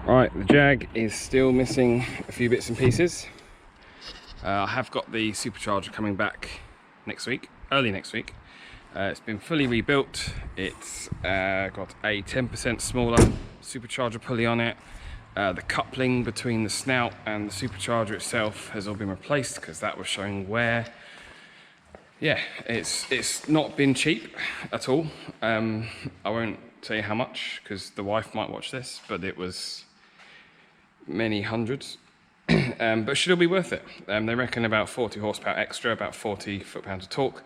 Right, the Jag is still missing a few bits and pieces. I have got the supercharger coming back next week, early next week. It's been fully rebuilt. It's got a 10% smaller supercharger pulley on it. The coupling between the snout and the supercharger itself has all been replaced because that was showing wear. Yeah, it's not been cheap at all. I won't tell you how much because the wife might watch this, but it was many hundreds. But should it be worth it? They reckon about 40 horsepower extra, about 40 foot-pounds of torque.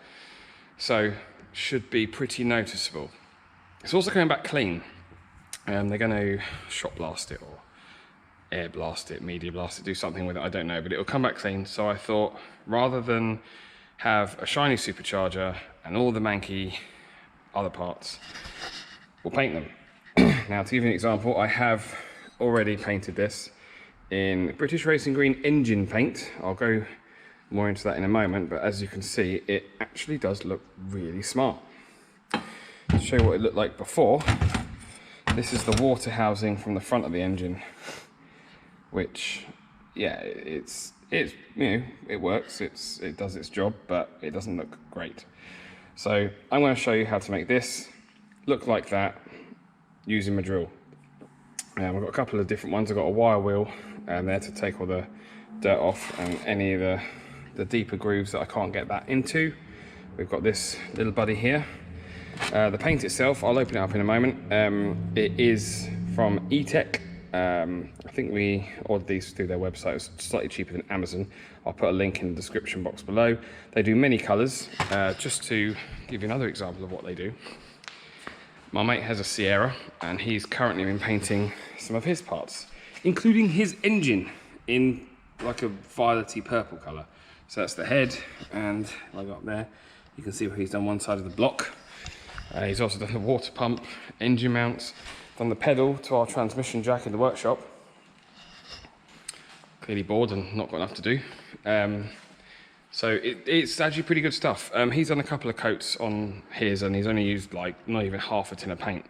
So should be pretty noticeable. It's also coming back clean. They're going to shot blast it or air blast it, media blast it, do something with it, I don't know, but it'll come back clean. So I thought rather than have a shiny supercharger and all the manky other parts, we'll paint them. Now to give you an example, I have already painted this in British Racing Green engine paint. I'll go more into that in a moment, but as you can see, it actually does look really smart. To show you what it looked like before, this is the water housing from the front of the engine, which, yeah, it's you know, it works, it does its job, but it doesn't look great. So I'm going to show you how to make this look like that using my drill. I've got a couple of different ones. I've got a wire wheel there to take all the dirt off and any of the deeper grooves that I can't get that into. We've got this little buddy here. The paint itself, I'll open it up in a moment. It is from E-Tech. I think we ordered these through their website. It was slightly cheaper than Amazon. I'll put a link in the description box below. They do many colours. Just to give you another example of what they do, my mate has a Sierra and he's currently been painting some of his parts, including his engine, in like a violety purple colour. So that's the head, and I got there, you can see where he's done one side of the block. He's also done the water pump, engine mounts, done the pedal to our transmission jack in the workshop. Clearly bored and not got enough to do. So it's actually pretty good stuff. He's done a couple of coats on his and he's only used like not even half a tin of paint.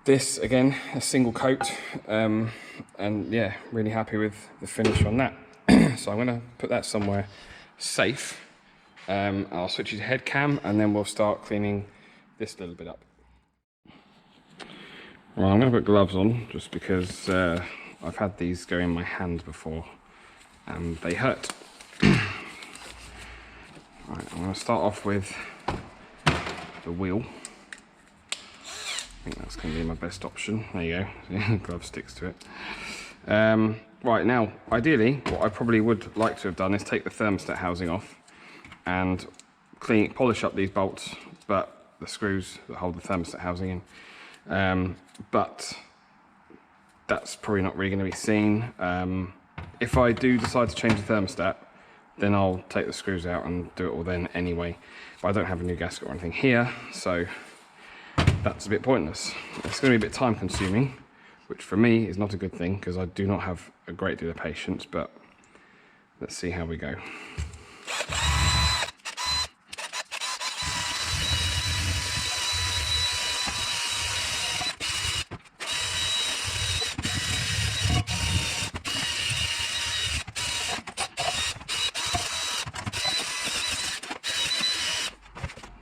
This, again, a single coat, and yeah, really happy with the finish on that. So I'm going to put that somewhere safe. I'll switch it to head cam and then we'll start cleaning this little bit up. Well, I'm going to put gloves on just because I've had these go in my hand before and they hurt. Right, I'm going to start off with the wheel. I think that's going to be my best option. There you go, glove sticks to it. Right, now, ideally, what I probably would like to have done is take the thermostat housing off and polish up these bolts, but the screws that hold the thermostat housing in. But that's probably not really going to be seen. If I do decide to change the thermostat, then I'll take the screws out and do it all then anyway. But I don't have a new gasket or anything here, so that's a bit pointless. It's going to be a bit time consuming, which for me is not a good thing because I do not have a great deal of patience, but let's see how we go.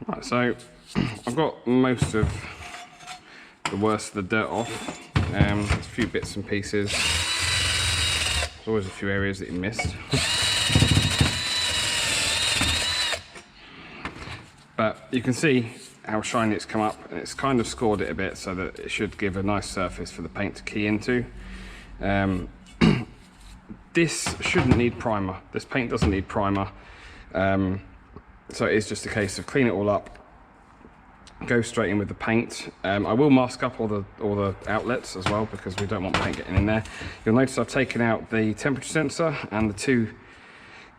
Right, so I've got most of the worst of the dirt off. There's a few bits and pieces. There's always a few areas that you missed. But you can see how shiny it's come up, and it's kind of scored it a bit so that it should give a nice surface for the paint to key into. This shouldn't need primer. This paint doesn't need primer. So it is just a case of clean it all up, go straight in with the paint. I will mask up all the outlets as well because we don't want paint getting in there. You'll notice I've taken out the temperature sensor and the two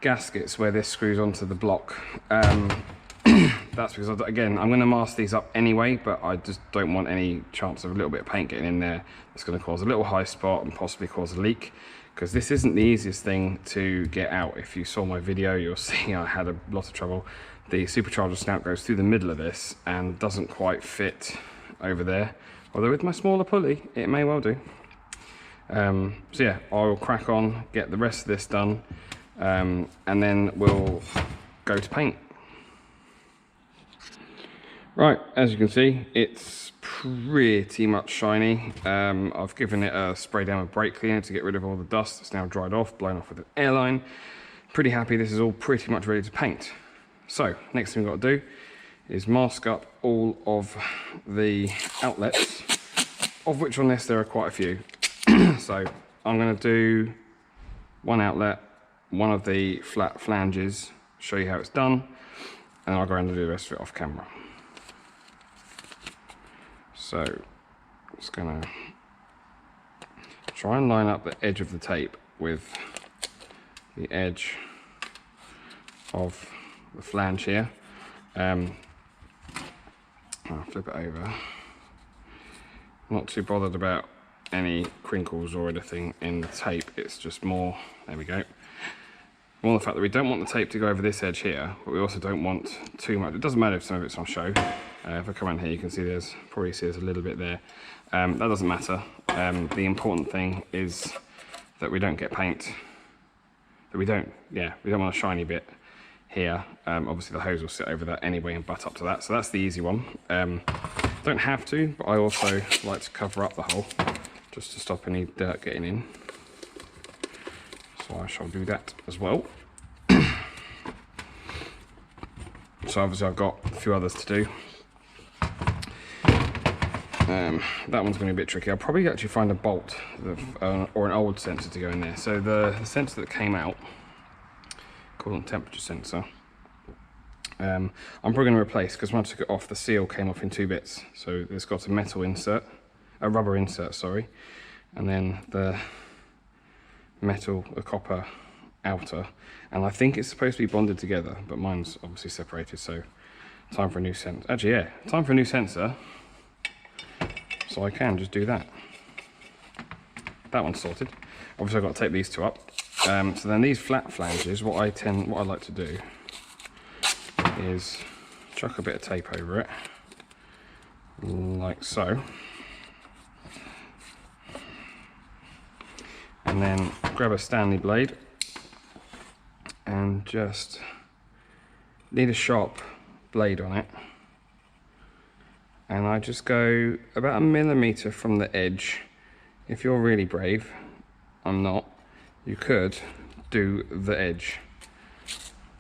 gaskets where this screws onto the block. That's because, again, I'm going to mask these up anyway, but I just don't want any chance of a little bit of paint getting in there. It's going to cause a little high spot and possibly cause a leak, because this isn't the easiest thing to get out. If you saw my video, you'll see I had a lot of trouble. The supercharger snout goes through the middle of this and doesn't quite fit over there. Although with my smaller pulley, it may well do. So yeah, I will crack on, get the rest of this done, and then we'll go to paint. Right, as you can see, it's pretty much shiny. I've given it a spray down with brake cleaner to get rid of all the dust. It's now dried off, blown off with an airline. Pretty happy this is all pretty much ready to paint. So, next thing we've got to do is mask up all of the outlets, of which on this there are quite a few. So, I'm going to do one outlet, one of the flat flanges, show you how it's done, and I'll go around and do the rest of it off camera. So, just gonna try and line up the edge of the tape with the edge of the flange here. I'll flip it over. Not too bothered about any crinkles or anything in the tape, it's just more, there we go. More the fact that we don't want the tape to go over this edge here, but we also don't want too much. It doesn't matter if some of it's on show. If I come around here, you can see probably see there's a little bit there. That doesn't matter. The important thing is that we don't get paint. That we don't want a shiny bit here. Obviously the hose will sit over that anyway and butt up to that. So that's the easy one. Don't have to, but I also like to cover up the hole just to stop any dirt getting in. So I shall do that as well. So obviously I've got a few others to do. That one's going to be a bit tricky. I'll probably actually find a bolt or an old sensor to go in there. So the sensor that came out, coolant temperature sensor, I'm probably going to replace, because when I took it off, the seal came off in 2 bits. So it's got a metal insert, a rubber insert, sorry, and then the copper outer, and I think it's supposed to be bonded together, but mine's obviously separated, so time for a new sensor. Actually, yeah, time for a new sensor, so I can just do that. That one's sorted. Obviously I've got to take these two up. So then these flat flanges, what I like to do is chuck a bit of tape over it, like so. And then grab a Stanley blade and just need a sharp blade on it. And I just go about 1 millimeter from the edge. If you're really brave, I'm not, you could do the edge.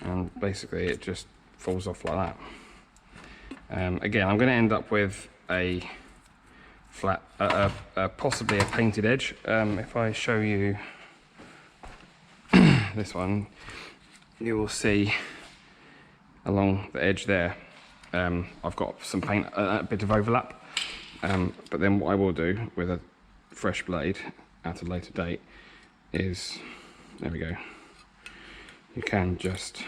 And basically it just falls off like that. Again, I'm going to end up with a flat, possibly a painted edge. If I show you this one, you will see along the edge there, I've got some paint, a bit of overlap, but then what I will do with a fresh blade at a later date is, there we go, you can just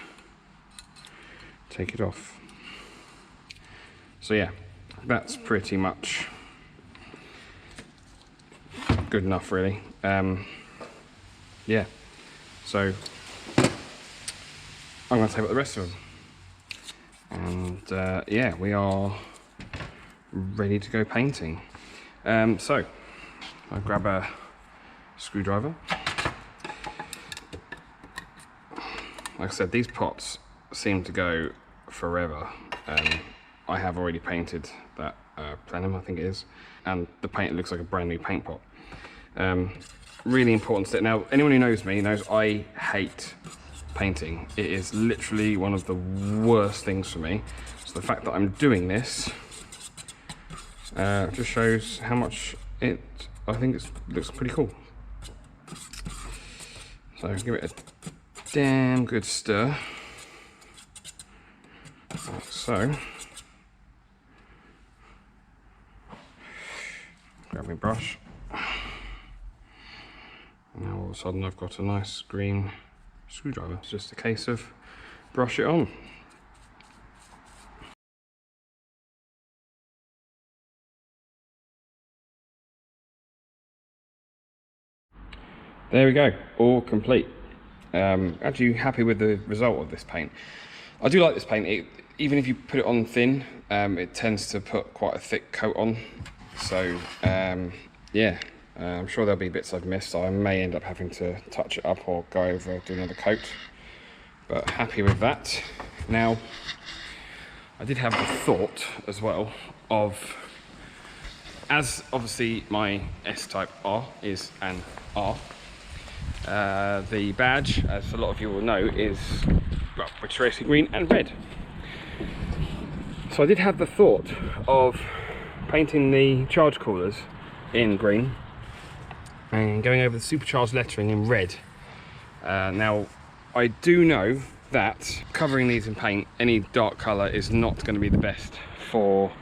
take it off. So yeah, that's pretty much good enough really. Yeah, so I'm going to take out the rest of them, and yeah, we are ready to go painting. So I'll grab a screwdriver. Like I said, these pots seem to go forever. I have already painted that plenum, I think it is, and the paint looks like a brand new paint pot. Really important step. Now, anyone who knows me knows I hate painting. It is literally one of the worst things for me. So the fact that I'm doing this just shows how much I think it looks pretty cool. So give it a damn good stir, like so. Grab my brush. Now all of a sudden I've got a nice green screwdriver. It's just a case of brush it on. There we go, all complete. Actually happy with the result of this paint. I do like this paint. Even if you put it on thin, it tends to put quite a thick coat on. So yeah, I'm sure there'll be bits I've missed, so I may end up having to touch it up or go over, do another coat. But happy with that. Now, I did have the thought as well of, as obviously my S-Type R is an R, the badge, as a lot of you will know, is British Racing Green and red. So I did have the thought of painting the charge coolers in green and going over the supercharged lettering in red. Now, I do know that covering these in paint, any dark colour is not going to be the best for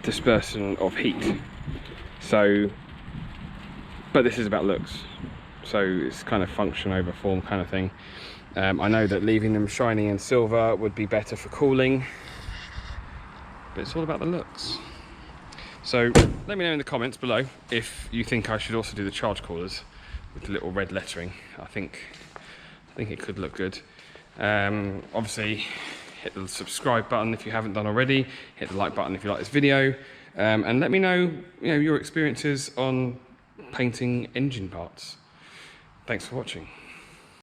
dispersion of heat. So, but this is about looks, so it's kind of function over form kind of thing. I know that leaving them shiny and silver would be better for cooling, but it's all about the looks. So let me know in the comments below if you think I should also do the charge coolers with the little red lettering. I think it could look good. Obviously, hit the subscribe button if you haven't done already. Hit the like button if you like this video, and let me know, your experiences on painting engine parts. Thanks for watching.